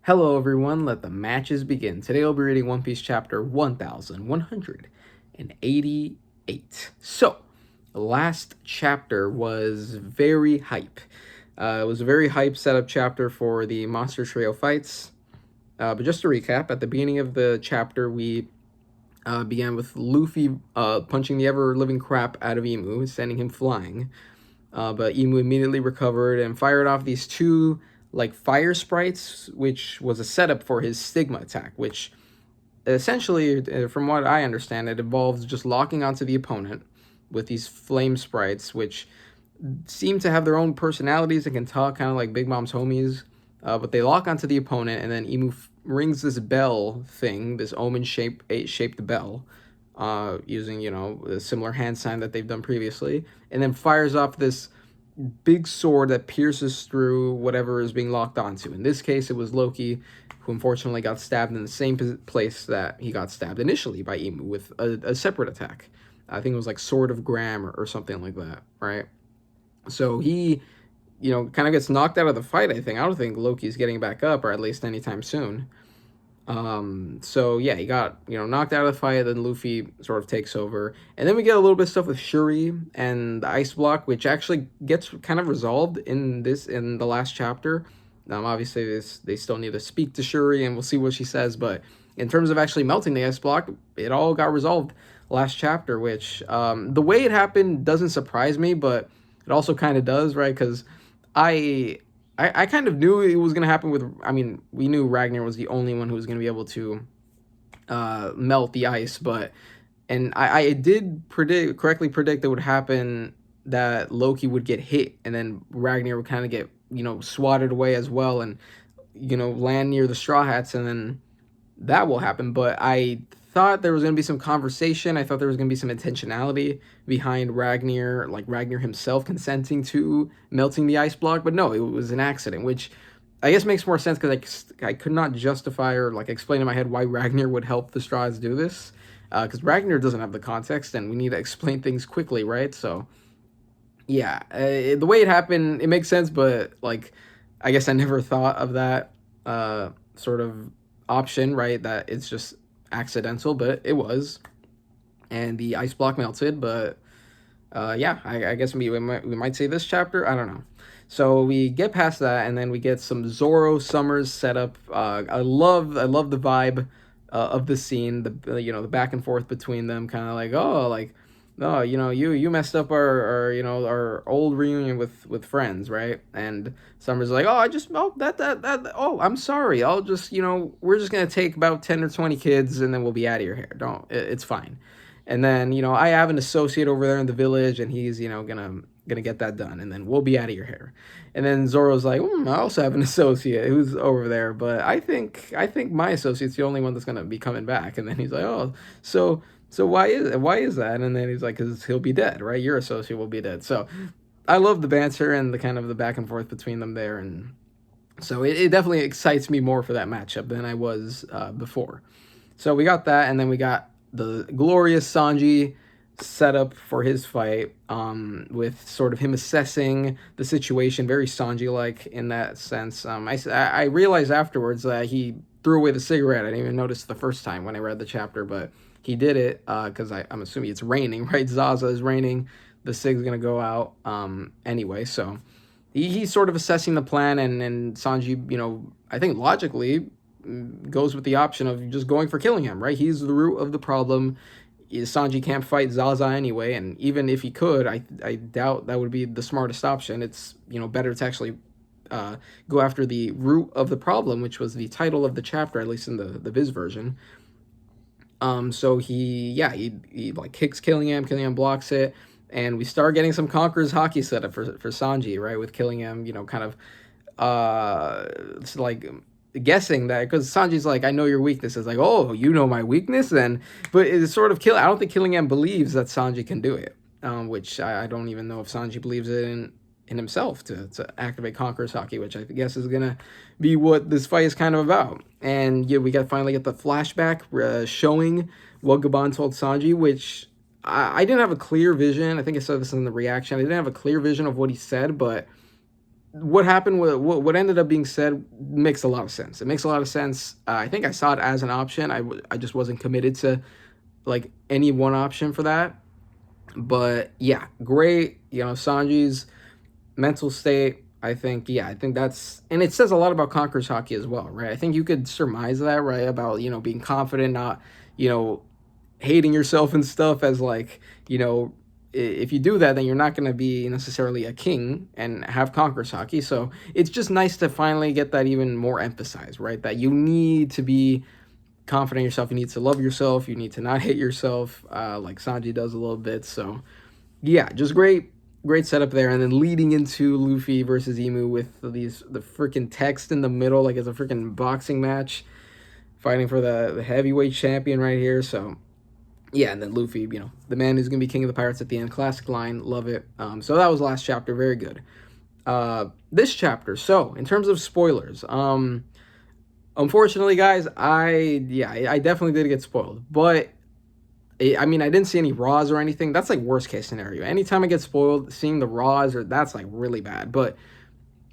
Hello everyone, let the matches begin. Today I'll be reading One Piece chapter 1188. So, the last chapter was very hype. It was a very hype setup chapter for the Monster Trio fights. But just to recap, at the beginning of the chapter, we began with Luffy punching the ever-living crap out of Imu, sending him flying. But Imu immediately recovered and fired off these two fire sprites, which was a setup for his stigma attack, which essentially, from what I understand, it involves just locking onto the opponent with these flame sprites, which seem to have their own personalities and can talk kind of like Big Mom's homies. But they lock onto the opponent, and then Imu rings this bell thing, this shaped bell, using a similar hand sign that they've done previously, and then fires off this big sword that pierces through whatever is being locked onto. In this case, it was Loki, who unfortunately got stabbed in the same place that he got stabbed initially by Imu with a separate attack. I think it was like Sword of Gram or something like that, right? So he, kind of gets knocked out of the fight, I think. I don't think Loki's getting back up, or at least anytime soon. So yeah, he got, knocked out of the fight, then Luffy sort of takes over. And then we get a little bit of stuff with Shuri and the ice block, which actually gets kind of resolved in the last chapter. Obviously they still need to speak to Shuri and we'll see what she says, but in terms of actually melting the ice block, it all got resolved last chapter, which, the way it happened doesn't surprise me, but it also kind of does, right? Because I kind of knew it was going to happen we knew Ragnar was the only one who was going to be able to melt the ice, and I did correctly predict it would happen, that Loki would get hit, and then Ragnar would kind of get, swatted away as well, and, land near the Straw Hats, and then that will happen. But I thought there was going to be some conversation. I thought there was going to be some intentionality behind Ragnar, like Ragnar himself consenting to melting the ice block. But no, it was an accident, which I guess makes more sense because I could not justify or explain in my head why Ragnar would help the Straws do this. Because Ragnar doesn't have the context and we need to explain things quickly, right? So, yeah, the way it happened, it makes sense, but I guess I never thought of that sort of option, right? That it's just accidental, but it was, and the ice block melted. But yeah, I guess we might say this chapter, I don't know. So we get past that, and then we get some Zoro Summers setup. I love the vibe of the scene, the back and forth between them, kind of oh, you messed up our old reunion with friends, right? And Summer's like, I'm sorry. I'll just, we're just gonna take about 10 or 20 kids and then we'll be out of your hair. It's fine. And then, I have an associate over there in the village, and he's, gonna get that done, and then we'll be out of your hair. And then Zoro's like, I also have an associate who's over there, but I think my associate's the only one that's gonna be coming back. And then he's like, oh, so why is that? And then he's like, because he'll be dead, right? Your associate will be dead. So I love the banter and the kind of the back and forth between them there, and so it definitely excites me more for that matchup than I was before. So we got that, and then we got the glorious Sanji setup for his fight, with sort of him assessing the situation, very Sanji-like in that sense. I realized afterwards that he threw away the cigarette. I didn't even notice the first time when I read the chapter, but he did it because I'm assuming it's raining, right? Zaza is raining. The cig's going to go out anyway. So he's sort of assessing the plan, and Sanji, I think logically goes with the option of just going for killing him, right? He's the root of the problem. Sanji can't fight Zaza anyway, and even if he could, I doubt that would be the smartest option. It's, better to actually go after the root of the problem, which was the title of the chapter, at least in the Viz version. So he kicks Killingham blocks it, and we start getting some Conqueror's hockey setup for Sanji, right? With Killingham, kind of it's guessing that, because Sanji's like, I know your weakness. It's like, oh, you know my weakness then. But it's sort of I don't think Killingham believes that Sanji can do it, which I don't even know if Sanji believes it in himself to activate Conqueror's hockey, which I guess is gonna be what this fight is kind of about. And yeah, we finally get the flashback showing what Gabon told Sanji, which I didn't have a clear vision. I think I said this in the reaction. I didn't have a clear vision of what he said, but what happened with what ended up being said makes a lot of sense. It makes a lot of sense. I think I saw it as an option. I just wasn't committed to like any one option for that. But yeah, great. Sanji's mental state. I think that's, and it says a lot about Conqueror's Haki as well, right? I think you could surmise that, right? About, being confident, not, you know, hating yourself and stuff as like, if you do that, then you're not going to be necessarily a king and have Conqueror's Haki. So it's just nice to finally get that even more emphasized, right? That you need to be confident in yourself. You need to love yourself. You need to not hate yourself, like Sanji does a little bit. So yeah, just great setup there, and then leading into Luffy versus Imu with the freaking text in the middle, like it's a freaking boxing match, fighting for the heavyweight champion right here. So yeah, and then Luffy, the man who's gonna be king of the pirates at the end. Classic line, love it. So that was last chapter, very good. This chapter. So in terms of spoilers, unfortunately, guys, I definitely did get spoiled, but I mean, I didn't see any raws or anything. That's like worst case scenario. Anytime I get spoiled, seeing the raws, or that's like really bad. But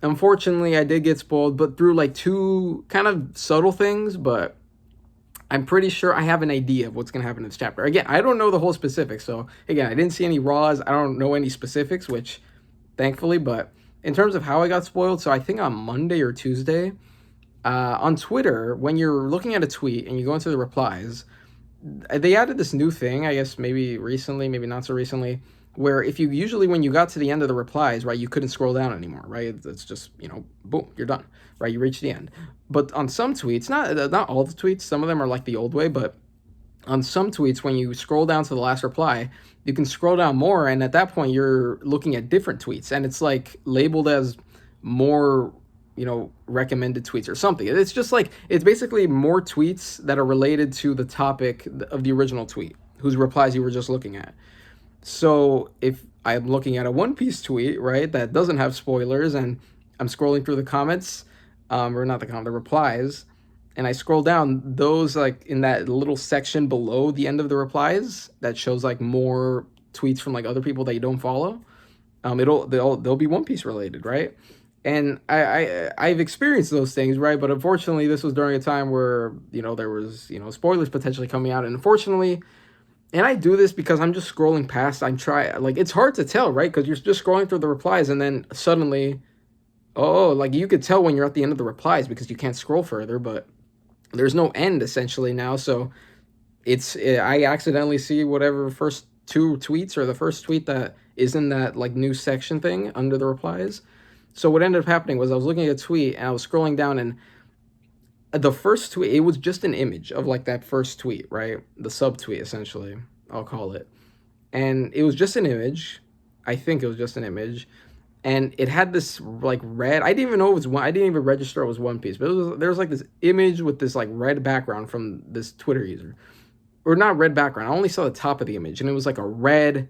unfortunately, I did get spoiled, but through like two kind of subtle things. But I'm pretty sure I have an idea of what's going to happen in this chapter. Again, I don't know the whole specifics. So again, I didn't see any raws. I don't know any specifics, which thankfully. But in terms of how I got spoiled, so I think on Monday or Tuesday, on Twitter, when you're looking at a tweet and you go into the replies, they added this new thing, I guess maybe recently, maybe not so recently, where if you usually, when you got to the end of the replies, right, you couldn't scroll down anymore, right? It's just, boom, you're done, right? You reach the end. But on some tweets, not all the tweets, some of them are like the old way, but on some tweets, when you scroll down to the last reply, you can scroll down more, and at that point, you're looking at different tweets, and it's like labeled as more recommended tweets or something. It's just like, it's basically more tweets that are related to the topic of the original tweet, whose replies you were just looking at. So if I'm looking at a One Piece tweet, right, that doesn't have spoilers, and I'm scrolling through the comments, or not the replies, and I scroll down, those like in that little section below the end of the replies that shows like more tweets from like other people that you don't follow, they'll be One Piece related, right? And I've experienced those things, right? But unfortunately, this was during a time where, there was, spoilers potentially coming out. And unfortunately, and I do this because I'm just scrolling past. It's hard to tell, right? Because you're just scrolling through the replies, and then suddenly, like you could tell when you're at the end of the replies because you can't scroll further, but there's no end essentially now. So I accidentally see whatever first two tweets or the first tweet that is in that like new section thing under the replies. So what ended up happening was I was looking at a tweet and I was scrolling down, and the first tweet, it was just an image of like that first tweet, right? The subtweet essentially, I'll call it. And it was just an image. I think it was just an image. And it had this like red, I didn't even know it was one, I didn't even register it was One Piece, but there was like this image with this like red background from this Twitter user. Or not red background, I only saw the top of the image, and it was like a red,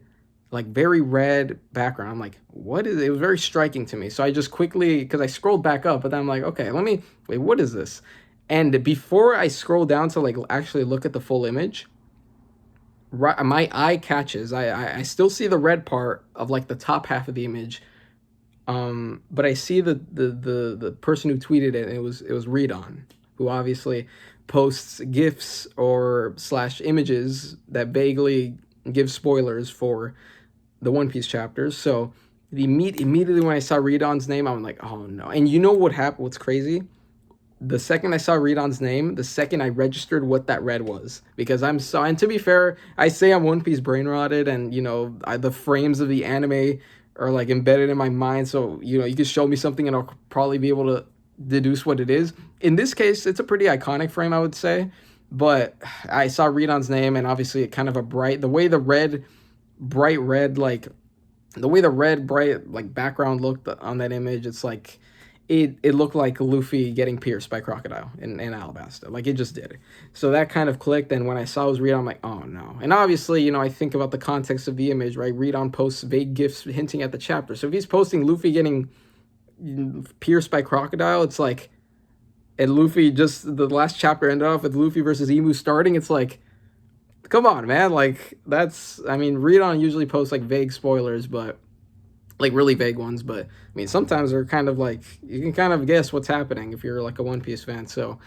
like very red background. I'm like, what is it? It was very striking to me. So I just quickly, because I scrolled back up, but then I'm like, okay, wait, what is this? And before I scroll down to like actually look at the full image, right, my eye catches, I still see the red part of like the top half of the image. But I see the person who tweeted it, and it was Read On, who obviously posts GIFs or / images that vaguely give spoilers for the One Piece chapters. So immediately when I saw Read On's name, I'm like, oh no. And you know what happened? What's crazy? The second I saw Read On's name, the second I registered what that red was, because and to be fair, I say I'm One Piece brain rotted, and the frames of the anime are like embedded in my mind. So you can show me something and I'll probably be able to deduce what it is. In this case, it's a pretty iconic frame, I would say. But I saw Read On's name, and obviously it kind of the way the red bright like background looked on that image, it's like it looked like Luffy getting pierced by Crocodile in Alabasta. Like it just did. So that kind of clicked, and when I saw it was Read On, I'm like, oh no. And obviously, I think about the context of the image, right? Read On posts vague gifs hinting at the chapter. So if he's posting Luffy getting pierced by Crocodile, it's like, and Luffy, just the last chapter ended off with Luffy versus Imu starting, it's like, come on, man. Like, Read On usually posts like vague spoilers, but like really vague ones, but I mean sometimes they're kind of like you can kind of guess what's happening if you're like a One Piece fan. So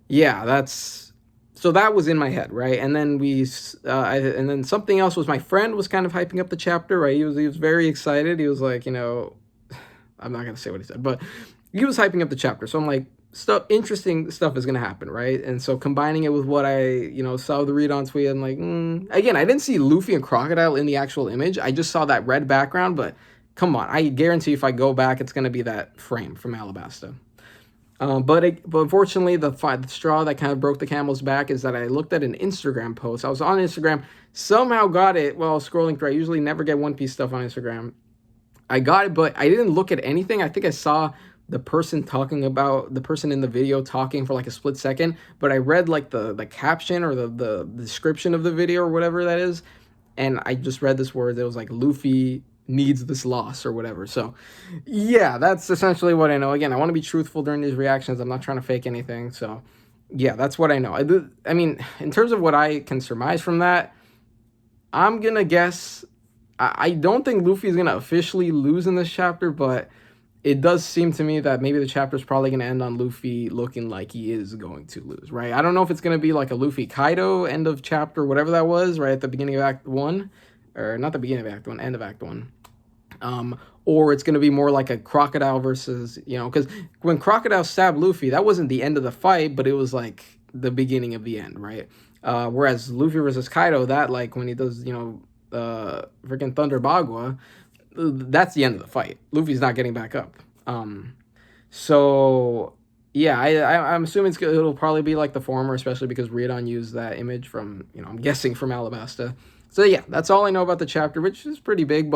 yeah, that was in my head, right? And then and then something else was my friend was kind of hyping up the chapter, right? He was very excited. He was like, I'm not gonna say what he said, but he was hyping up the chapter. So I'm like, interesting stuff is gonna happen, right? And so combining it with what I, saw the read on tweet, I'm like, again, I didn't see Luffy and Crocodile in the actual image. I just saw that red background, but come on, I guarantee if I go back, it's gonna be that frame from Alabasta. But unfortunately, the straw that kind of broke the camel's back is that I looked at an Instagram post. I was on Instagram, somehow got it while scrolling through. I usually never get One Piece stuff on Instagram. I got it, but I didn't look at anything. I think I saw the person in the video talking for like a split second, but I read like the caption or the description of the video or whatever that is, and I just read this word that was like Luffy needs this loss or whatever. So yeah, that's essentially what I know. Again, I want to be truthful during these reactions. I'm not trying to fake anything. So yeah, that's what I know. I mean, in terms of what I can surmise from that, I'm gonna guess I don't think Luffy's gonna officially lose in this chapter, but it does seem to me that maybe the chapter is probably going to end on Luffy looking like he is going to lose, right? I don't know if it's going to be like a Luffy Kaido end of chapter, whatever that was, right at the beginning of Act 1, or not the beginning of Act 1, end of Act 1. Or it's going to be more like a Crocodile versus, because when Crocodile stabbed Luffy, that wasn't the end of the fight, but it was like the beginning of the end, right? Whereas Luffy versus Kaido, that like when he does, freaking Thunder Bagua, that's the end of the fight. Luffy's not getting back up. So yeah, I'm assuming it'll probably be like the former, especially because Riordan used that image from, I'm guessing from Alabasta. So yeah, that's all I know about the chapter, which is pretty big,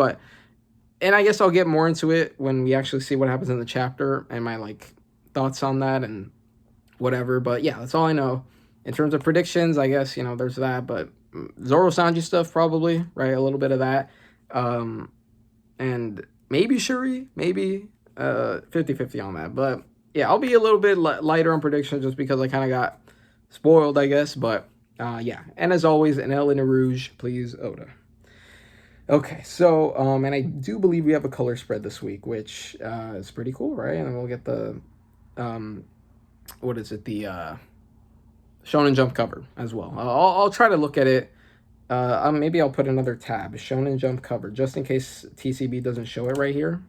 and I guess I'll get more into it when we actually see what happens in the chapter and my like thoughts on that and whatever. But yeah, that's all I know. In terms of predictions, I guess, there's that, but Zoro Sanji stuff probably, right? A little bit of that. And maybe Shuri, maybe 50-50 on that. But yeah, I'll be a little bit lighter on predictions just because I kind of got spoiled, I guess. But yeah, and as always, an L in a Rouge, please, Oda. Okay, so, and I do believe we have a color spread this week, which is pretty cool, right? And we'll get the, what is it, the Shonen Jump cover as well. I'll try to look at it. Maybe I'll put another tab, Shonen Jump cover, just in case TCB doesn't show it right here.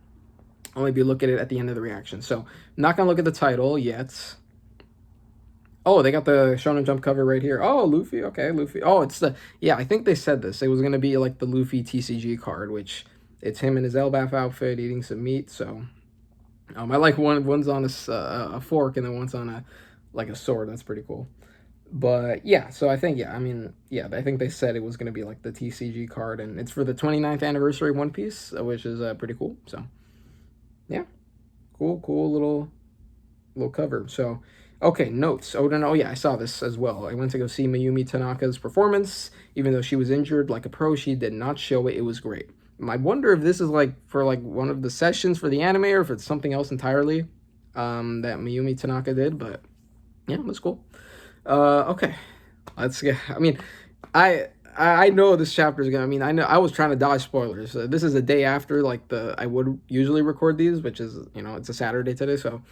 I'll maybe look at it at the end of the reaction. So, I'm not going to look at the title yet. Oh, they got the Shonen Jump cover right here. Oh, Luffy. Okay, Luffy. Oh, yeah, I think they said this. It was going to be like the Luffy TCG card, which it's him in his Elbaf outfit eating some meat. So, I like one's on a fork and then one's on a sword. That's pretty cool. But yeah, so I think, I think they said it was going to be like the TCG card, and it's for the 29th anniversary One Piece, which is pretty cool. So, yeah, cool little cover. So, okay, notes. Oh, yeah, I saw this as well. I went to go see Mayumi Tanaka's performance. Even though she was injured like a pro, she did not show it. It was great. I wonder if this is like for like one of the sessions for the anime or if it's something else entirely that Mayumi Tanaka did. But yeah, that's cool. Okay, let's get. I mean, I know this chapter is gonna. I mean, I know I was trying to dodge spoilers. This is a day after like I would usually record these, which is it's a Saturday today, so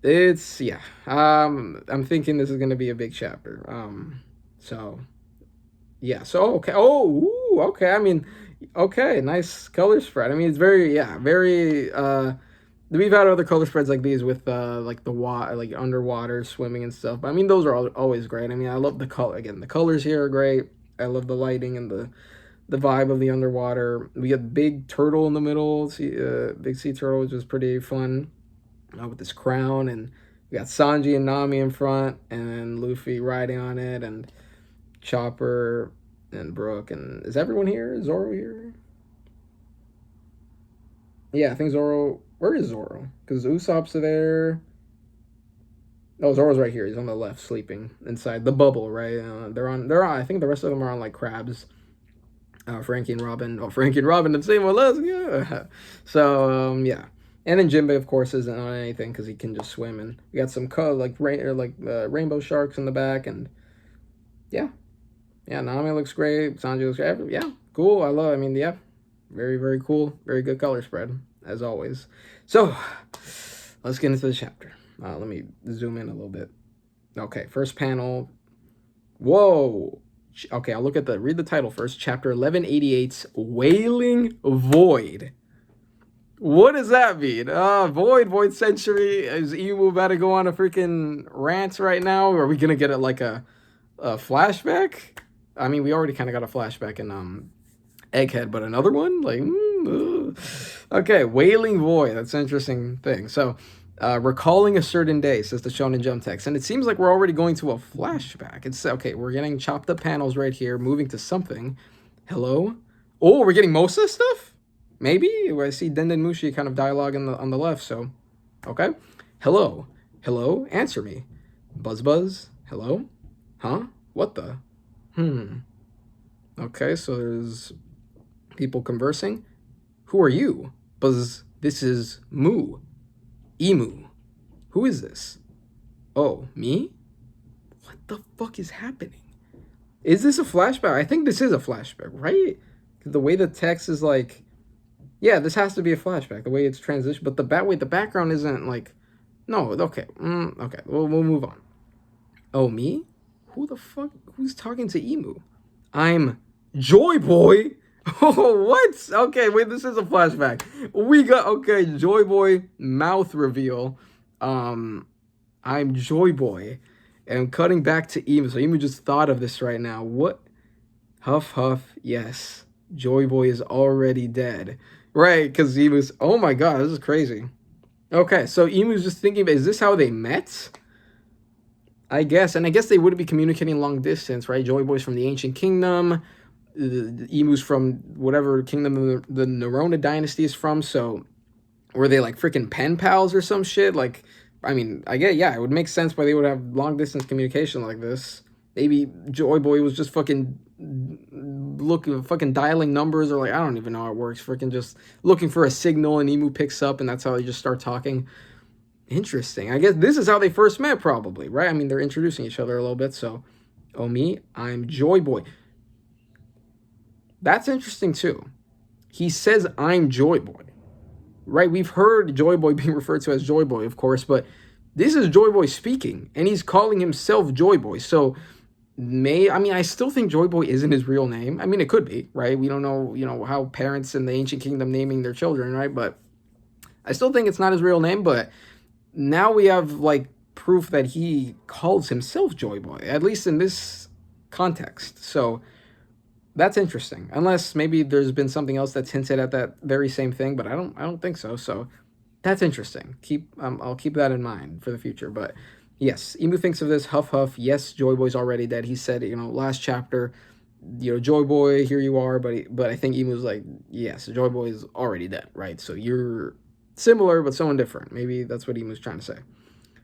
it's yeah. I'm thinking this is gonna be a big chapter. So yeah. So okay. Okay. I mean, okay. Nice color spread. I mean, it's very. We've had other color spreads like these with like the like underwater swimming and stuff. But I mean, those are always great. I mean, I love the color. Again, the colors here are great. I love the lighting and the vibe of the underwater. We got big turtle in the middle, big sea turtle, which was pretty fun with this crown. And we got Sanji and Nami in front, and then Luffy riding on it, and Chopper and Brook. And is everyone here? Is Zoro here? Yeah, I think Zoro. Where is Zoro? Because Usopp's there. Oh, Zoro's right here. He's on the left, sleeping inside the bubble, right? They're on. I think the rest of them are on like crabs. Frankie and Robin. Oh, Frankie and Robin, the same one. Let's go. So yeah, and then Jinbei, of course, isn't on anything because he can just swim. And we got some color like rainbow sharks in the back, and yeah. Nami looks great. Sanji looks great. Yeah, cool. I mean, yeah. Very, very cool. Very good color spread, as always. So, let's get into the chapter. Let me zoom in a little bit. Okay, first panel. Whoa. Okay, I'll read the title first. Chapter 1188's Wailing Void. What does that mean? Void Century. Is Imu about to go on a freaking rant right now? Or are we gonna get it like a flashback? I mean, we already kind of got a flashback in Egghead, but another one? Like, okay, Wailing Void. That's an interesting thing. So, recalling a certain day, says the Shonen Jump text. And it seems like we're already going to a flashback. It's, okay, we're getting chopped up panels right here, moving to something. Hello? Oh, we're getting Mosa stuff? Maybe? I see Denden Mushi kind of dialogue on the left, so, okay. Hello? Hello? Answer me. Buzz Buzz? Hello? Huh? What the? Okay, so there's people conversing. Who are you? Buzz, this is Mu. Imu. Who is this? Oh, me? What the fuck is happening? Is this a flashback? I think this is a flashback, right? The way the text is like, yeah, this has to be a flashback. The way it's transitioned, but the background isn't like, no, okay, okay, we'll move on. Oh, me? Who the fuck? Who's talking to Imu? I'm Joyboy. Oh, what? Okay, wait, this is a flashback. We got, okay, Joyboy mouth reveal. I'm Joyboy. And cutting back to Imu. So Imu just thought of this right now. What? Huff, huff, yes. Joyboy is already dead. Right, because Imu's, oh my god, this is crazy. Okay, so Imu's just thinking, is this how they met? I guess, and I guess they would be communicating long distance, right? Joyboy's from the Ancient Kingdom. The Emu's from whatever kingdom the Nerona dynasty is from, so were they like freaking pen pals or some shit? Like, I mean, I get, yeah, it would make sense why they would have long distance communication like this. Maybe Joyboy was just fucking dialing numbers, or like, I don't even know how it works. Freaking just looking for a signal, and Imu picks up, and that's how they just start talking. Interesting. I guess this is how they first met, probably, right? I mean, they're introducing each other a little bit, so, oh, me, I'm Joyboy. That's interesting, too. He says, I'm Joyboy, right? We've heard Joyboy being referred to as Joyboy, of course, but this is Joyboy speaking, and he's calling himself Joyboy, so I still think Joyboy isn't his real name. I mean, it could be, right? We don't know, how parents in the Ancient Kingdom naming their children, right? But I still think it's not his real name, but now we have, like, proof that he calls himself Joyboy, at least in this context. So that's interesting. Unless maybe there's been something else that's hinted at that very same thing, but I don't think so. So that's interesting. I'll keep that in mind for the future. But yes, Imu thinks of this, huff huff. Yes, Joyboy's already dead. He said, last chapter, Joyboy, here you are. But I think Imu's like, yes, Joyboy is already dead, right? So you're similar, but someone different. Maybe that's what Imu's trying to say.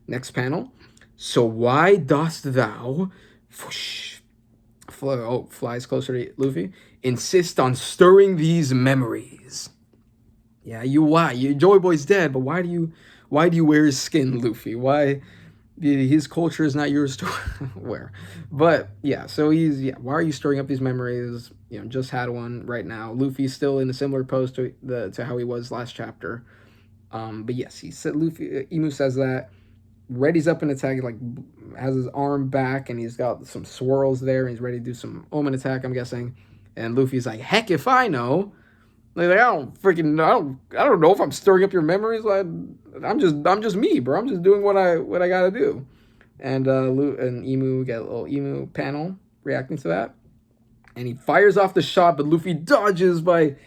Next panel. So why dost thou, flies closer to Luffy, insist on stirring these memories? Yeah, why? Joyboy's dead, but why do you wear his skin, Luffy? Why? His culture is not yours to wear. But yeah, so why are you stirring up these memories? Just had one right now. Luffy's still in a similar pose to how he was last chapter. But yes, he said, Imu says that, readies up an attack, like has his arm back, and he's got some swirls there, and he's ready to do some omen attack, I'm guessing. And Luffy's like, heck if I know. Like, I don't know if I'm stirring up your memories. I'm just me, bro. I'm just doing what I gotta do. And and Imu get a little Imu panel reacting to that, and he fires off the shot, but Luffy dodges by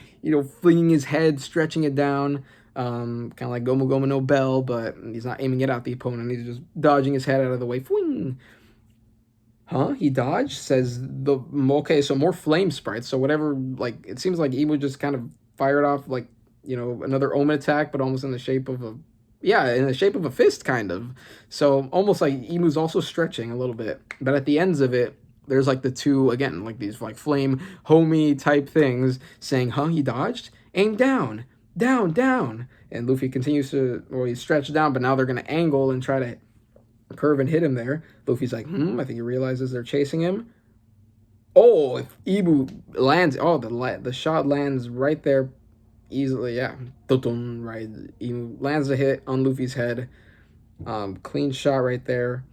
flinging his head, stretching it down, kind of like Gomu Gomu no Bell, but he's not aiming it at the opponent. He's just dodging his head out of the way. Fwing! Huh? He dodged? Says okay, so more flame sprites. So whatever, like, it seems like Imu just kind of fired off, like, another omen attack, but almost in the shape of a fist, kind of. So almost like Imu's also stretching a little bit. But at the ends of it, there's like the two, again, like these like flame homie type things saying, huh, he dodged? Aim down, down, down. And Luffy continues he's stretched down, but now they're going to angle and try to curve and hit him there. Luffy's like, I think he realizes they're chasing him. Oh, if Imu lands, oh, the shot lands right there easily. Yeah, Dun-dun, right. Imu lands a hit on Luffy's head. Clean shot right there.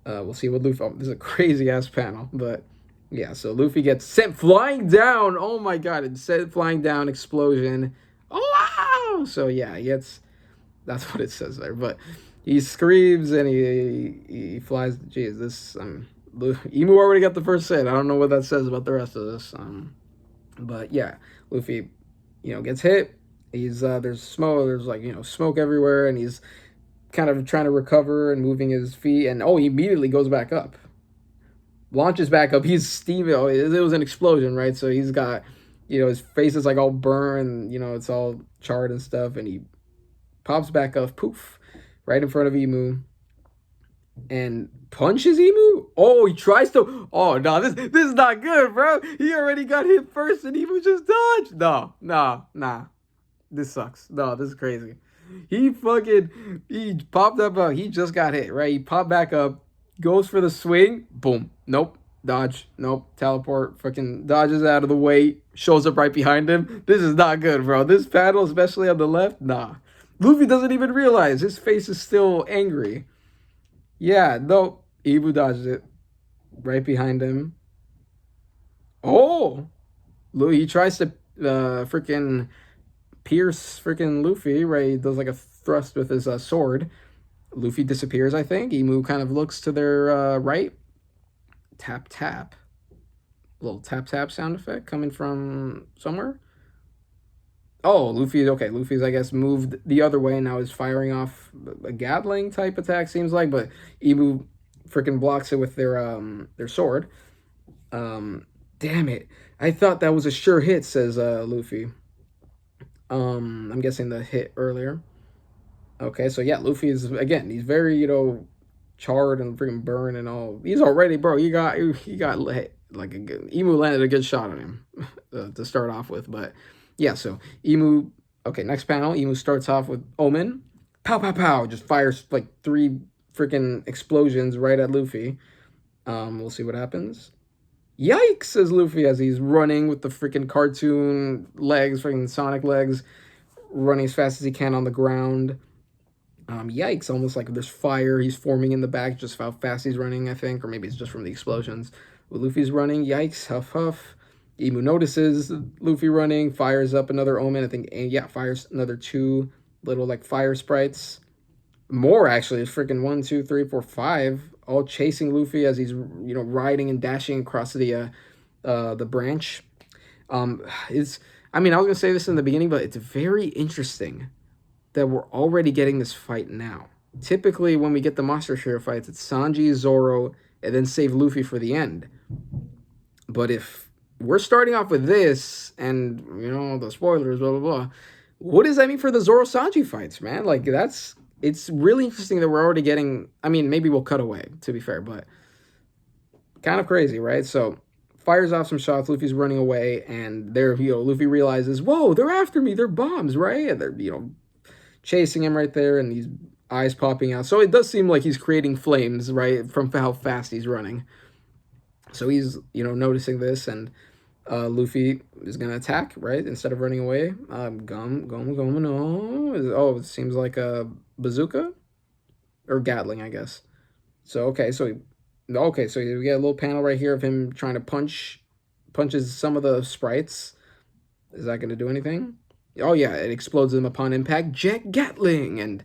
We'll see what Luffy. Oh, this is a crazy ass panel, but yeah. So Luffy gets sent flying down. Oh my god! It's sent flying down. Explosion. Oh wow! So yeah, he gets. That's what it says there. But he screams and he flies. Jeez, this Emu already got the first hit. I don't know what that says about the rest of this. But yeah, Luffy, gets hit. He's there's smoke. There's like smoke everywhere, and he's kind of trying to recover and moving his feet. And he immediately goes back up, launches back up. He's steaming. Oh, it was an explosion, right? So he's got, his face is like all burned. It's all charred and stuff, and he pops back up, poof, right in front of Emu, and punches Emu. Oh, he tries to. Oh no, this is not good, bro. He already got hit first, and Emu just dodged. No, nah. This sucks. No, this is crazy. He popped up. He just got hit, right? He popped back up, goes for the swing. Boom. Nope. Dodge. Nope. Teleport. Fucking dodges out of the way. Shows up right behind him. This is not good, bro. This panel, especially on the left, nah. Luffy doesn't even realize his face is still angry. Yeah, nope. Ibu dodges it. Right behind him. Oh! He tries to freaking pierce freaking Luffy, right? He does like a thrust with his sword. Luffy disappears, I think. Imu kind of looks to their right. Tap, tap. A little tap, tap sound effect coming from somewhere. Oh, Luffy's, I guess, moved the other way and now is firing off a Gatling type attack, seems like, but Imu freaking blocks it with their sword. Damn it. I thought that was a sure hit, says Luffy. I'm guessing the hit earlier. Okay, so yeah, Luffy is, again, he's very, charred and freaking burned and all. He's already, bro, he got like Emu landed a good shot on him to start off with, but yeah, so Emu, okay, next panel, Emu starts off with Omen. Pow, pow, pow, just fires like 3 freaking explosions right at Luffy. We'll see what happens. Yikes, says Luffy as he's running with the freaking cartoon legs, freaking Sonic legs, running as fast as he can on the ground. Yikes, almost like there's fire. He's forming in the back, just how fast he's running, I think, or maybe it's just from the explosions. But Luffy's running, yikes, huff, huff. Imu notices Luffy running, fires up another Omen, I think, yeah, fires another 2 little, like, fire sprites. More, actually, it's freaking 1, 2, 3, 4, 5, all chasing Luffy as he's, riding and dashing across the branch. I was going to say this in the beginning, but it's very interesting that we're already getting this fight now. Typically, when we get the Monster Trio fights, it's Sanji, Zoro, and then save Luffy for the end. But if we're starting off with this, and, the spoilers, blah, blah, blah, what does that mean for the Zoro-Sanji fights, man? Like, it's really interesting that we're already getting, maybe we'll cut away, to be fair, but kind of crazy, right? So, fires off some shots, Luffy's running away, and there, Luffy realizes, whoa, they're after me, they're bombs, right? And they're, chasing him right there, and his eyes popping out. So it does seem like he's creating flames, right, from how fast he's running. So he's, noticing this, and Luffy is going to attack, right, instead of running away. Oh, it seems like a bazooka? Or Gatling, I guess. So, okay, so we get a little panel right here of him trying to punches some of the sprites. Is that going to do anything? Oh, yeah, it explodes them upon impact. Jet Gatling! And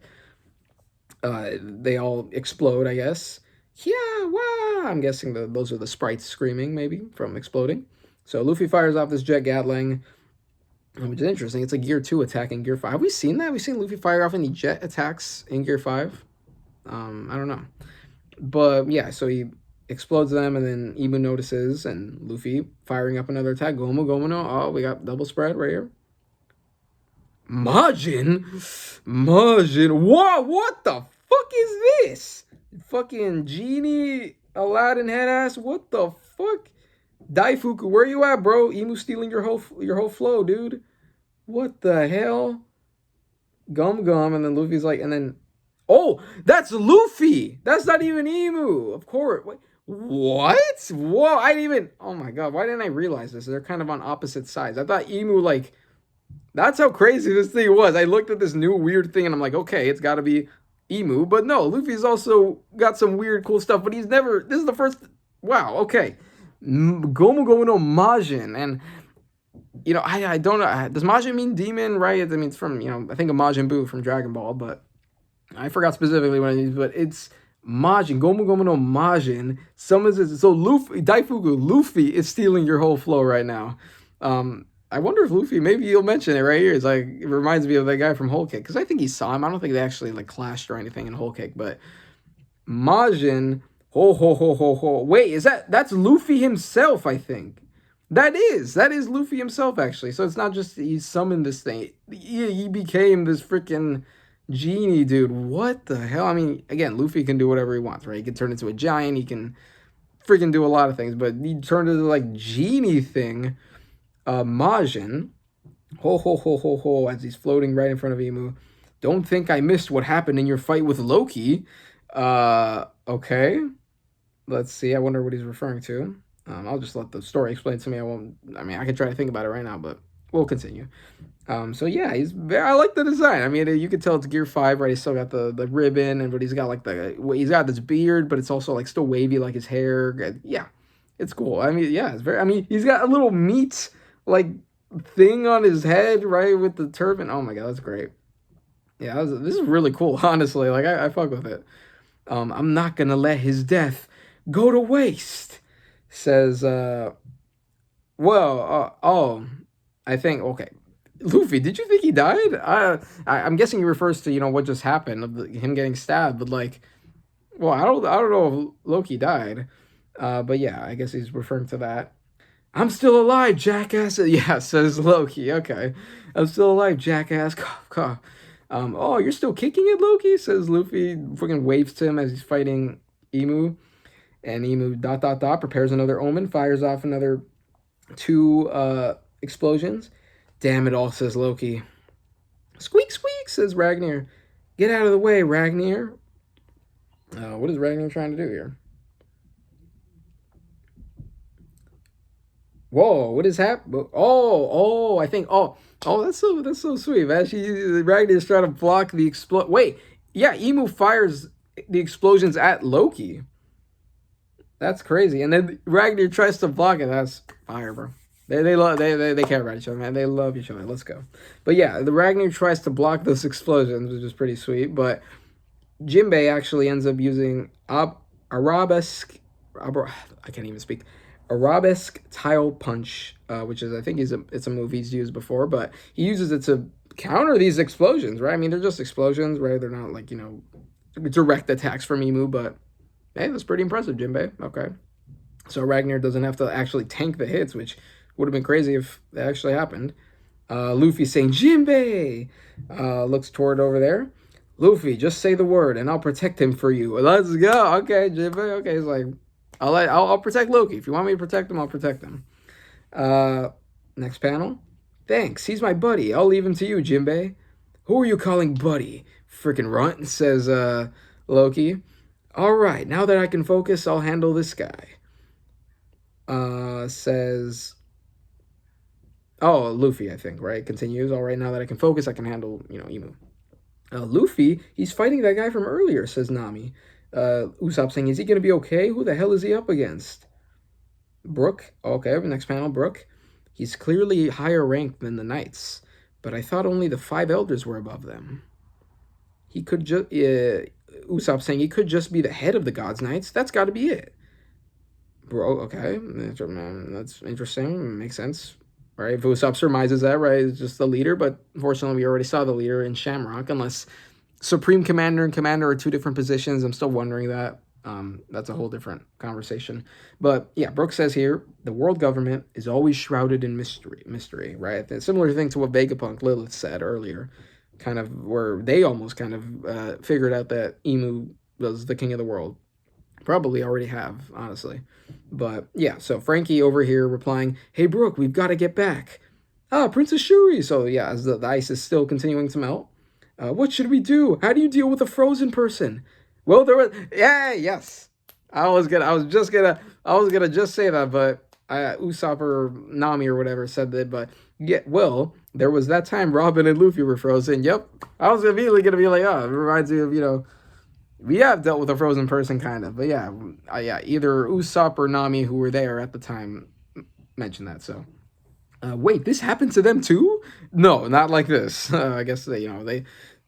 they all explode, I guess. Yeah, wow! I'm guessing those are the sprites screaming, maybe, from exploding. So Luffy fires off this Jet Gatling, which is interesting. It's a Gear 2 attack in Gear 5. Have we seen that? Have we seen Luffy fire off any jet attacks in Gear 5? I don't know. But, yeah, so he explodes them, and then Imu notices, and Luffy firing up another attack. Gomu, no. Oh, we got double spread right here. Majin? What the fuck is this? Fucking genie, Aladdin head ass. What the fuck? Daifuku, where you at, bro? Imu stealing your whole flow, dude. What the hell? Gum, and then Luffy's like, and then, oh, that's Luffy. That's not even Imu. Of course. What? Whoa, I didn't even. Oh my god, why didn't I realize this? They're kind of on opposite sides. I thought Imu, like, that's how crazy this thing was. I looked at this new weird thing and I'm like, okay, it's got to be Emu. But no, Luffy's also got some weird, cool stuff. But he's never. This is the first. Wow, okay. Gomu Gomu no Majin. And, I don't know. Does Majin mean demon, right? I mean, it's from, I think of Majin Buu from Dragon Ball. But I forgot specifically what it means. But it's Majin. Gomu Gomu no Majin. Summons it. So Luffy, Daifuku, Luffy is stealing your whole flow right now. I wonder if Luffy, maybe you'll mention it right here. It's like, it reminds me of that guy from Whole Cake. Because I think he saw him. I don't think they actually, like, clashed or anything in Whole Cake. But Majin, ho, ho, ho, ho, ho. Wait, that's Luffy himself, I think. That is Luffy himself, actually. So it's not just he summoned this thing. He became this freaking genie, dude. What the hell? I mean, again, Luffy can do whatever he wants, right? He can turn into a giant. He can freaking do a lot of things. But he turned into, like, genie thing. Majin, ho ho ho ho ho, as he's floating right in front of Imu. Don't think I missed what happened in your fight with Loki. Okay. Let's see. I wonder what he's referring to. I'll just let the story explain to me. I can try to think about it right now, but we'll continue. So yeah, I like the design. I mean, you can tell it's Gear 5, right? He's still got the ribbon, but he's got like he's got this beard, but it's also like still wavy like his hair. Yeah, it's cool. I mean, yeah, he's got a little meat like thing on his head, right, with the turban. Oh my god, that's great. Yeah, this is really cool, honestly. Like, I fuck with it. I'm not gonna let his death go to waste, says, I think, okay. Luffy, did you think he died? I'm guessing he refers to, what just happened, of him getting stabbed, but, like, well, I don't know if Loki died. But yeah, I guess he's referring to that. I'm still alive, jackass. Yeah, says Loki. Okay. I'm still alive, jackass. Cough, cough. Oh, you're still kicking it, Loki? Says Luffy. Freaking waves to him as he's fighting Imu. And Imu, ... prepares another omen, fires off another 2 explosions. Damn it all, says Loki. Squeak, squeak, says Ragnar. Get out of the way, Ragnar. What is Ragnar trying to do here? Whoa, what is happening? I think, that's so sweet, man. Ragnar's trying to block the Wait, yeah, Imu fires the explosions at Loki. That's crazy. And then Ragnar tries to block it. That's fire, bro. They care about each other, man. They love each other. Let's go. But yeah, the Ragnar tries to block those explosions, which is pretty sweet. But Jinbei actually ends up using arabesque. I can't even speak. Arabesque tile punch, which is, I think, it's a move he's used before, but he uses it to counter these explosions, right? I mean, they're just explosions, right? They're not like, direct attacks from Imu, but hey, that's pretty impressive, Jinbei. Okay. So Ragnar doesn't have to actually tank the hits, which would have been crazy if that actually happened. Luffy saying, Jinbei! Looks toward over there. Luffy, just say the word and I'll protect him for you. Let's go. Okay, Jinbei. Okay, he's like, I'll protect Loki. If you want me to protect him, I'll protect him. Next panel. Thanks. He's my buddy. I'll leave him to you, Jinbei. Who are you calling buddy? Frickin' runt, says Loki. All right, now that I can focus, I'll handle this guy. Says... Oh, Luffy, I think, right? Continues. All right, now that I can focus, I can handle, Imu. Luffy, he's fighting that guy from earlier, says Nami. Usopp saying, is he going to be okay? Who the hell is he up against? Brook. Okay, next panel, Brook. He's clearly higher ranked than the Knights, but I thought only the 5 elders were above them. He could just... Usopp saying he could just be the head of the Gods Knights. That's got to be it. Bro, okay. That's interesting. Makes sense. Right? If Usopp surmises that, right? It's just the leader, but unfortunately we already saw the leader in Shamrock, unless Supreme Commander and Commander are 2 different positions. I'm still wondering that. That's a whole different conversation. But yeah, Brook says here, the world government is always shrouded in mystery, right? A similar thing to what Vegapunk Lilith said earlier, kind of where they almost kind of figured out that Imu was the king of the world. Probably already have, honestly. But yeah, so Frankie over here replying, hey, Brook, we've got to get back. Princess Shuri. So yeah, as the ice is still continuing to melt. What should we do? How do you deal with a frozen person? Well, yes. I was gonna just say that, but Usopp or Nami or whatever said that. But yeah, well, there was that time Robin and Luffy were frozen. Yep, I was immediately gonna be like, oh, it reminds me of we have dealt with a frozen person kind of, but yeah, yeah, either Usopp or Nami who were there at the time mentioned that. So wait, this happened to them too? No, not like this. I guess they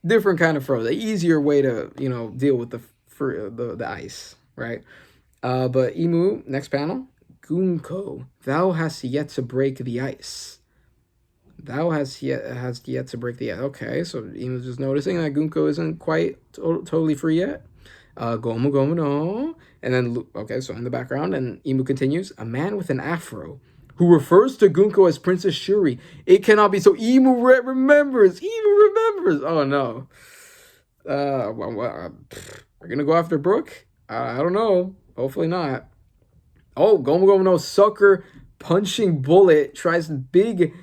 different kind of frozen, easier way to deal with the ice, right? But Imu, next panel. Gunko, thou hast yet to break the ice. Thou has yet to break the ice. Okay, so Imu's just noticing that Gunko isn't quite totally free yet. Gomu Gomu no. And then, okay, so in the background, and Imu continues, a man with an afro who refers to Gunko as Princess Shuri. It cannot be. So Imu remembers. Imu remembers. Oh, no. We're going to go after Brook? I don't know. Hopefully not. Oh, Gomu Gomu no sucker punching bullet tries big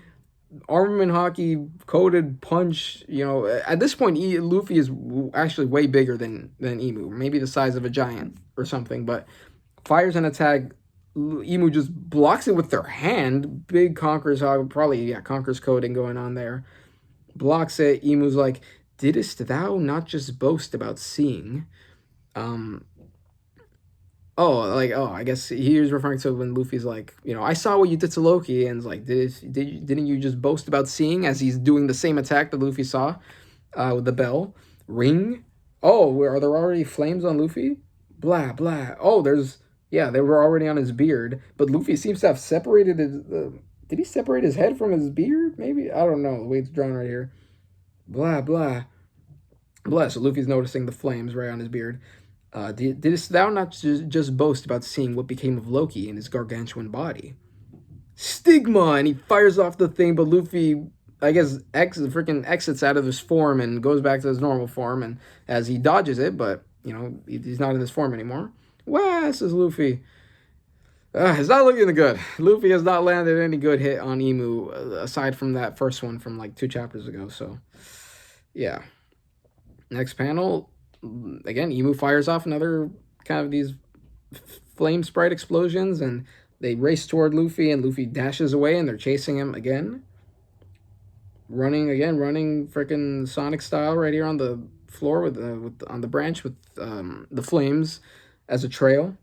armament hockey coated punch. At this point, Luffy is actually way bigger than Imu, maybe the size of a giant or something. But fires an attack. Imu just blocks it with their hand. Big Conqueror's hog, probably Conqueror's coating going on there. Blocks it. Imu's like, "Didst thou not just boast about seeing?" I guess he was referring to when Luffy's like, I saw what you did to Loki, and it's like, didn't you just boast about seeing? As he's doing the same attack that Luffy saw, with the bell ring. Oh, are there already flames on Luffy? Blah blah. Oh, they were already on his beard, but Luffy seems to have separated his. Did he separate his head from his beard? Maybe, I don't know the way it's drawn right here. Blah blah blah. So Luffy's noticing the flames right on his beard. Didst thou not just boast about seeing what became of Loki in his gargantuan body? Stigma! And he fires off the thing, but Luffy, I guess, freaking exits out of his form and goes back to his normal form, and as he dodges it, but, he's not in his form anymore. Wah, says Luffy. It's not looking good. Luffy has not landed any good hit on Imu, aside from that first one from, like, 2 chapters ago, so, yeah. Next panel, again, Imu fires off another kind of these flame sprite explosions, and they race toward Luffy, and Luffy dashes away, and they're chasing him again. Running freaking Sonic style right here on the floor on the branch with the flames as a trail.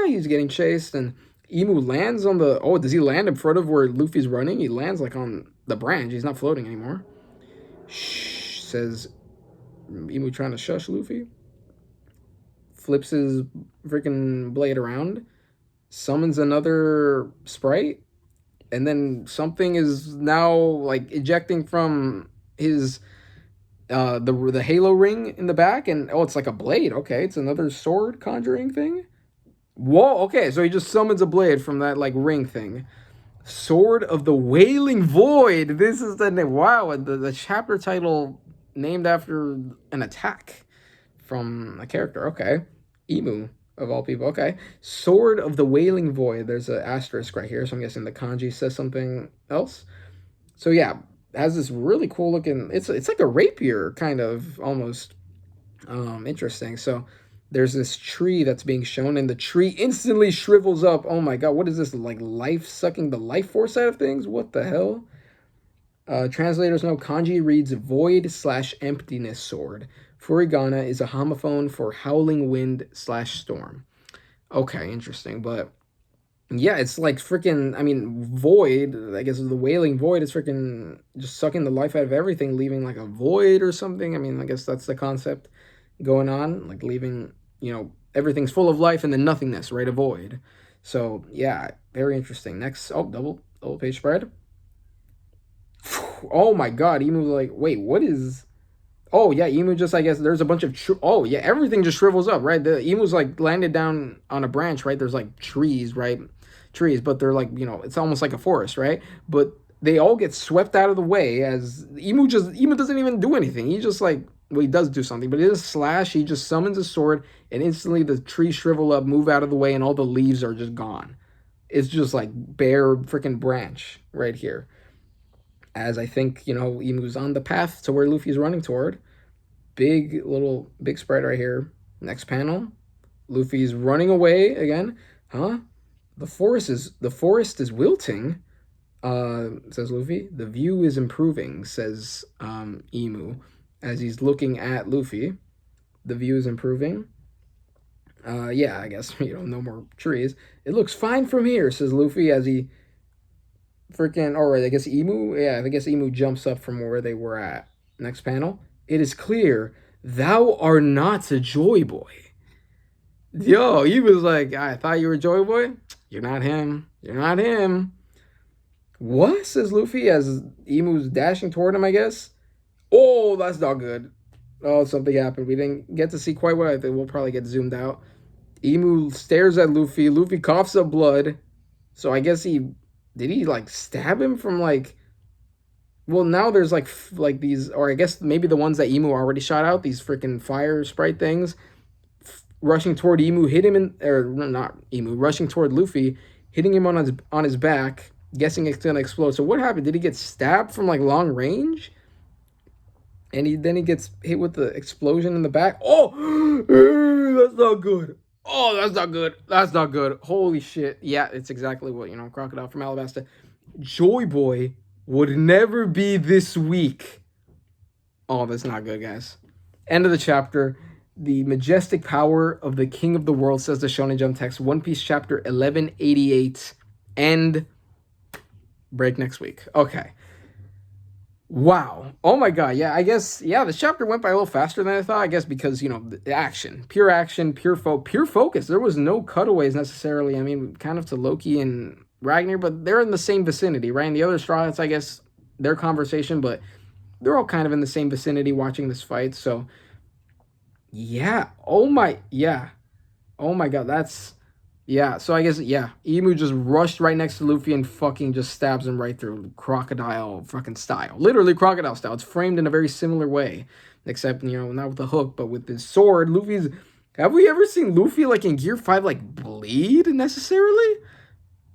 He's getting chased, and Imu lands on the. Oh, does he land in front of where Luffy's running? He lands like on the branch. He's not floating anymore. Shh, says Imu, trying to shush Luffy. Flips his freaking blade around, summons another sprite, and then something is now like ejecting from his the halo ring in the back, and it's like a blade. Okay, it's another sword conjuring thing. Whoa, okay, so he just summons a blade from that like ring thing. Sword of the Wailing Void. This is the name. Wow, the chapter title named after an attack from a character. Okay. Imu, of all people. Okay. Sword of the Wailing Void. There's an asterisk right here, so I'm guessing the kanji says something else. So yeah, it has this really cool looking. It's like a rapier kind of almost. Interesting. So there's this tree that's being shown, and the tree instantly shrivels up. Oh my god, what is this, like life sucking the life force out of things? What the hell? Translators know kanji reads void/emptiness sword. Furigana is a homophone for howling wind/storm. Okay, interesting. But yeah, it's like freaking, I mean, void, I guess the wailing void is freaking just sucking the life out of everything, leaving like a void or something. I mean, I guess that's the concept going on, like leaving, everything's full of life and then nothingness, right? A void. So yeah, very interesting. Next, double page spread. Oh my god, Imu like, wait, what is? Oh yeah, Imu just, I guess there's a bunch of everything just shrivels up, right? The Emu's like landed down on a branch, right? There's like trees, right? Trees, but they're like, it's almost like a forest, right? But they all get swept out of the way as Imu doesn't even do anything. He just like, well, he does do something, but it is slash. He just summons a sword, and instantly the trees shrivel up, move out of the way, and all the leaves are just gone. It's just like bare freaking branch right here. As I think, Imu's on the path to where Luffy's running toward. Big sprite right here. Next panel. Luffy's running away again. Huh? The forest is wilting. Says Luffy. The view is improving, says Imu, as he's looking at Luffy. The view is improving. Yeah, I guess, no more trees. It looks fine from here, says Luffy as he freaking, or I guess Imu, yeah, I guess Imu jumps up from where they were at. Next panel. It is clear thou art not a Joy Boy. Yo, he was like, I thought you were Joy Boy. You're not him. You're not him. What? Says Luffy as Imu's dashing toward him, I guess. Oh, that's not good. Oh, something happened. We didn't get to see quite what I think. We'll probably get zoomed out. Imu stares at Luffy. Luffy coughs up blood. So I guess did he like stab him from like, well, now there's like these, or I guess maybe the ones that Imu already shot out, these freaking fire sprite things, rushing toward Imu, hit him in, or not Imu, rushing toward Luffy, hitting him on his back, guessing it's gonna explode. So what happened? Did he get stabbed from like long range? And then he gets hit with the explosion in the back. Oh, that's not good. Oh, that's not good. That's not good. Holy shit. Yeah, it's exactly what, Crocodile from Alabasta. Joy Boy would never be this weak. Oh, that's not good, guys. End of the chapter. The majestic power of the king of the world, says the Shonen Jump text. One Piece chapter 1188. End. Break next week. Okay. Wow. Oh my god. Yeah, I guess, the chapter went by a little faster than I thought. I guess because, the action, pure focus. There was no cutaways necessarily. I mean, kind of to Loki and Ragnar, but they're in the same vicinity, right? And the other Straw Hats, I guess, their conversation, but they're all kind of in the same vicinity watching this fight. So, yeah. Oh my god. So I guess, Imu just rushed right next to Luffy and fucking just stabs him right through, crocodile fucking style. Literally crocodile style. It's framed in a very similar way. Except, not with the hook, but with his sword. Have we ever seen Luffy, like, in Gear 5, like, bleed necessarily?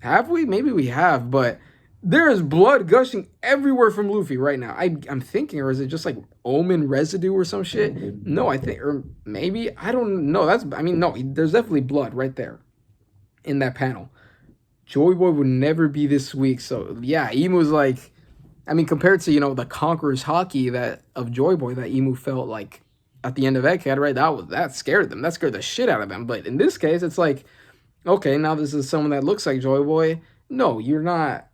Have we? Maybe we have, but there is blood gushing everywhere from Luffy right now. I'm thinking, or is it just, like, omen residue or some shit? No, I think, or maybe, I don't know. No, there's definitely blood right there in that panel. Joy Boy would never be this weak. So yeah, Imu's like, compared to the Conqueror's Hockey of Joy Boy that Imu felt like at the end of Egghead, right? That scared them. That scared the shit out of them. But in this case, it's like, okay, now this is someone that looks like Joy Boy. No, you're not.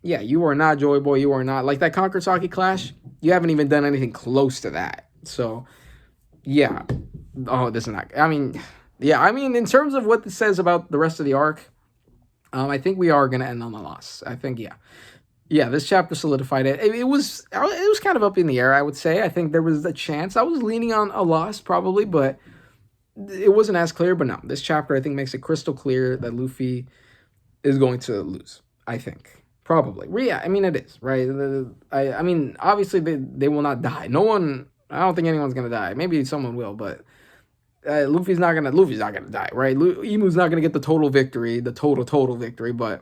Yeah, you are not Joy Boy. You are not like that Conqueror's Hockey clash. You haven't even done anything close to that. So yeah. Oh, this is not. In terms of what this says about the rest of the arc, I think we are going to end on a loss. I think, this chapter solidified it. It was kind of up in the air, I would say. I think there was a chance. I was leaning on a loss, probably, but it wasn't as clear. But no, this chapter, I think, makes it crystal clear that Luffy is going to lose, I think. Probably. Yeah, it is, right? Obviously, they will not die. I don't think anyone's going to die. Maybe someone will, but Luffy's not gonna die, right? Imu's not gonna get the total victory, but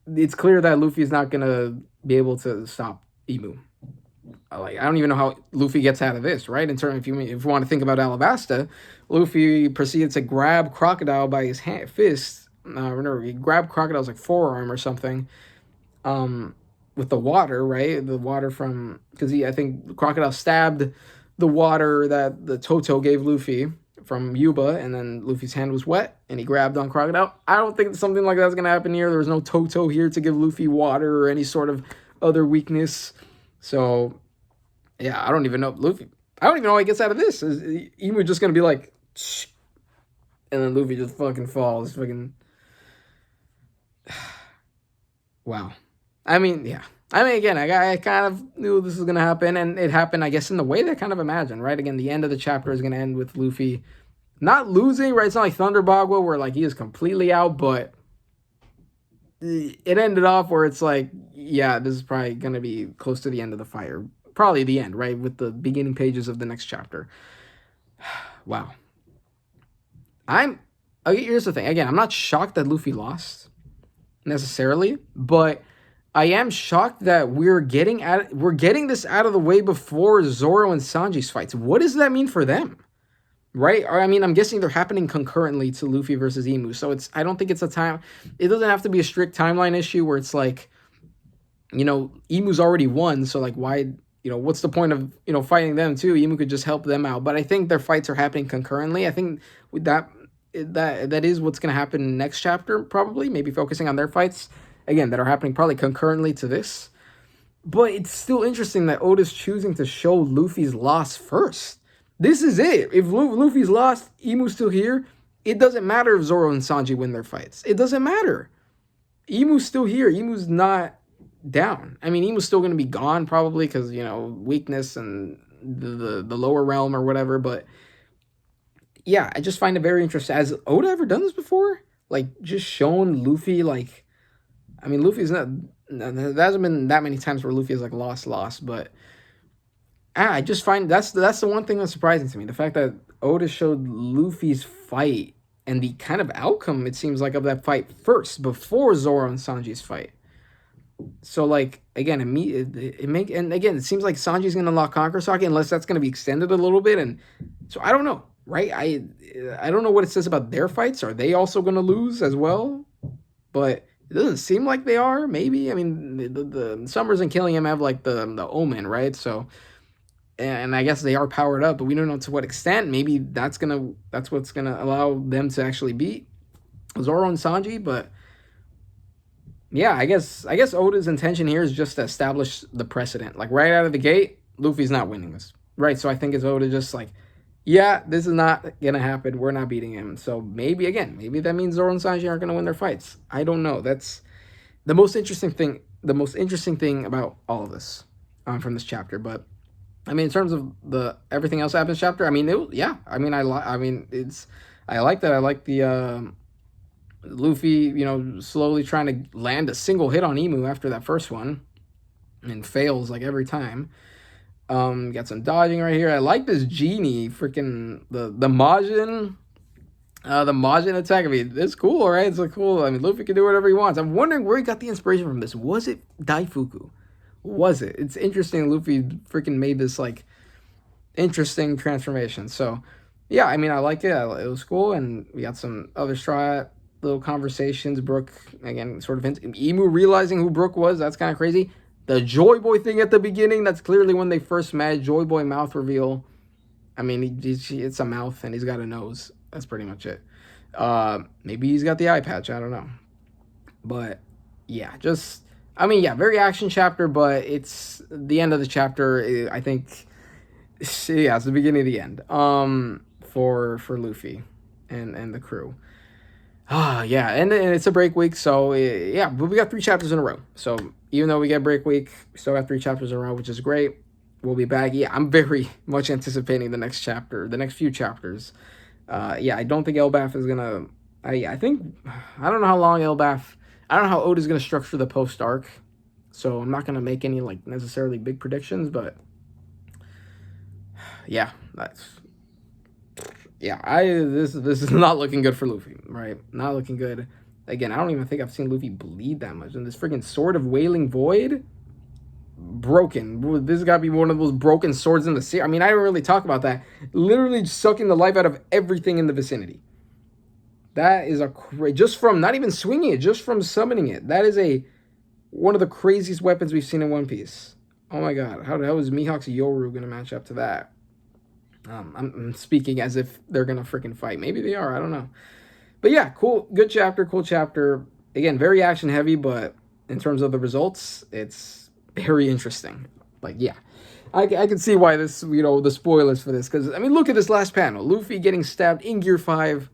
it's clear that Luffy's not gonna be able to stop Imu. I don't even know how Luffy gets out of this, right? In terms, if you want to think about Alabasta, Luffy proceeded to grab Crocodile by his fist. He grabbed Crocodile's like forearm or something, with the water, right? The water from, because I think Crocodile stabbed the water that the Toto gave Luffy from Yuba, and then Luffy's hand was wet, and he grabbed on Crocodile. I don't think something like that's going to happen here. There was no Toto here to give Luffy water or any sort of other weakness. So, I don't even know how he gets out of this. Is Imu just going to be like, shh, and then Luffy just fucking falls. Wow. Again, I kind of knew this was going to happen, and it happened, I guess, in the way that I kind of imagined, right? Again, the end of the chapter is going to end with Luffy not losing, right? It's not like Thunder Bagua where, like, he is completely out, but it ended off where it's like, this is probably going to be close to the end of the fight, or probably the end, right? With the beginning pages of the next chapter. Wow. Here's the thing. Again, I'm not shocked that Luffy lost, necessarily, but I am shocked that we're getting this out of the way before Zoro and Sanji's fights. What does that mean for them? right? Or I mean, I'm guessing they're happening concurrently to Luffy versus Imu. So I don't think it's a time. It doesn't have to be a strict timeline issue where it's like, Imu's already won, so like why, what's the point of, fighting them too? Imu could just help them out. But I think their fights are happening concurrently. I think with that is what's going to happen next chapter, probably, maybe focusing on their fights again that are happening probably concurrently to this. But it's still interesting that Oda's choosing to show Luffy's loss first. This is it. If Luffy's lost, Imu's still here. It doesn't matter if Zoro and Sanji win their fights. It doesn't matter. Imu's still here. Imu's not down. I mean, Imu's still going to be gone probably because, weakness and the lower realm or whatever. But yeah, I just find it very interesting. Has Oda ever done this before? Like, just shown Luffy, like, I mean, Luffy's not, there hasn't been that many times where Luffy is like lost, but I just find that's the one thing that's surprising to me. The fact that Oda showed Luffy's fight and the kind of outcome, it seems like, of that fight first, before Zoro and Sanji's fight. So, like, again, and again, it seems like Sanji's going to unlock Conquer Sake unless that's going to be extended a little bit. And so I don't know, right? I don't know what it says about their fights. Are they also going to lose as well? But it doesn't seem like they are. Maybe. I mean, the Summers and Killingham have like the Omen, right? So, and I guess they are powered up, but we don't know to what extent. Maybe that's what's gonna allow them to actually beat Zoro and Sanji. But yeah, I guess Oda's intention here is just to establish the precedent. Like, right out of the gate, Luffy's not winning this, right? So I think it's Oda just like, yeah, this is not gonna happen. We're not beating him. So maybe that means Zoro and Sanji aren't gonna win their fights. I don't know. That's the most interesting thing. The most interesting thing about all of this from this chapter. But I mean, in terms of the everything else that happens chapter, I mean, I like that. I like the Luffy, slowly trying to land a single hit on Imu after that first one, and fails like every time. Got some dodging right here. I like this genie, freaking the Majin, the Majin attack. I mean, it's cool, right? It's cool. I mean, Luffy can do whatever he wants. I'm wondering where he got the inspiration from this. Was it Daifuku? Was it? It's interesting. Luffy freaking made this like interesting transformation. So yeah, I mean, I like it. It was cool, and we got some other straw little conversations. Brook again, sort of Imu realizing who Brook was. That's kind of crazy. The Joyboy thing at the beginning. That's clearly when they first met. Joyboy mouth reveal. I mean, it's a mouth and he's got a nose. That's pretty much it. Maybe he's got the eye patch. I don't know. But yeah, very action chapter, but it's the end of the chapter. I think, yeah, it's the beginning of the end. For Luffy and the crew. Yeah, and it's a break week, so yeah, but we got 3 chapters in a row. So even though we get break week, we still got 3 chapters in a row, which is great. We'll be back. Yeah, I'm very much anticipating the next few chapters. Yeah, I don't think Elbaf is gonna. I don't know how long Elbaf. I don't know how Oda's gonna structure the post arc, so I'm not gonna make any like necessarily big predictions, but yeah, this is not looking good for Luffy, right? Not looking good. Again, I don't even think I've seen Luffy bleed that much. And this freaking Sword of Wailing Void, broken. This has got to be one of those broken swords in the sea. I mean, I don't really talk about that. Literally sucking the life out of everything in the vicinity. That is just from not even swinging it, just from summoning it. That is one of the craziest weapons we've seen in One Piece. Oh my god, how is Mihawk's Yoru gonna match up to that? I'm speaking as if they're gonna freaking fight. Maybe they are. I don't know. But yeah, cool, good chapter, cool chapter. Again, very action heavy, but in terms of the results, it's very interesting. Like, yeah, I can see why this, the spoilers for this. Because, I mean, look at this last panel. Luffy getting stabbed in Gear 5.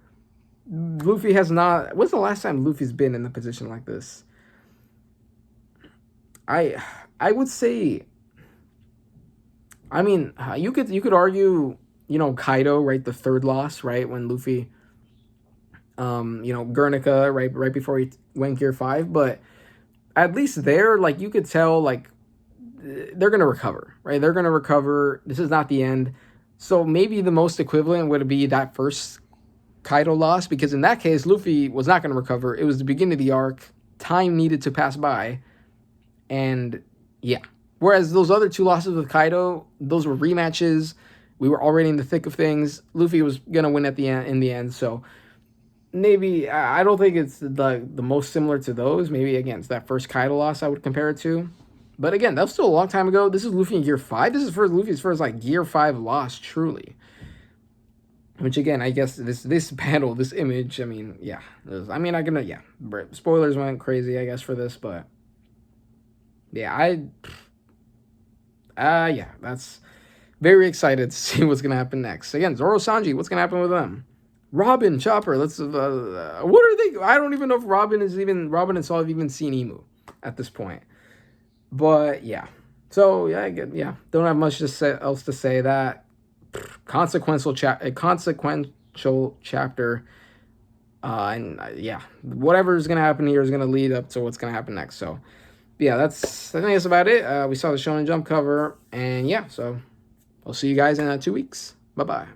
Luffy has not... When's the last time Luffy's been in a position like this? I would say... I mean, you could argue, Kaido, right? The third loss, right? When Luffy... Guernica, right before he went Gear 5, but at least there, like, you could tell, like, they're going to recover, right? They're going to recover. This is not the end. So maybe the most equivalent would be that first Kaido loss, because in that case, Luffy was not going to recover. It was the beginning of the arc. Time needed to pass by. And, yeah. Whereas those other 2 losses with Kaido, those were rematches. We were already in the thick of things. Luffy was gonna win at the end, in the end. So maybe I don't think it's the most similar to those. Maybe again, it's that first Kaido loss I would compare it to. But again, that was still a long time ago. This is Luffy in Gear 5. This is Luffy's first like Gear 5 loss, truly. Which again, I guess this battle, this image, I mean, yeah. I mean, spoilers went crazy, I guess, for this, but yeah, yeah, that's very excited to see what's gonna happen next. Again, Zoro, Sanji, what's gonna happen with them? Robin, Chopper, what are they? I don't even know if Robin and Saul have even seen Imu at this point. But yeah, so yeah, don't have much else to say. That consequential chapter, and yeah, whatever is gonna happen here is gonna lead up to what's gonna happen next. So yeah, I think that's about it. We saw the Shonen Jump cover, and yeah, so I'll see you guys in 2 weeks. Bye bye.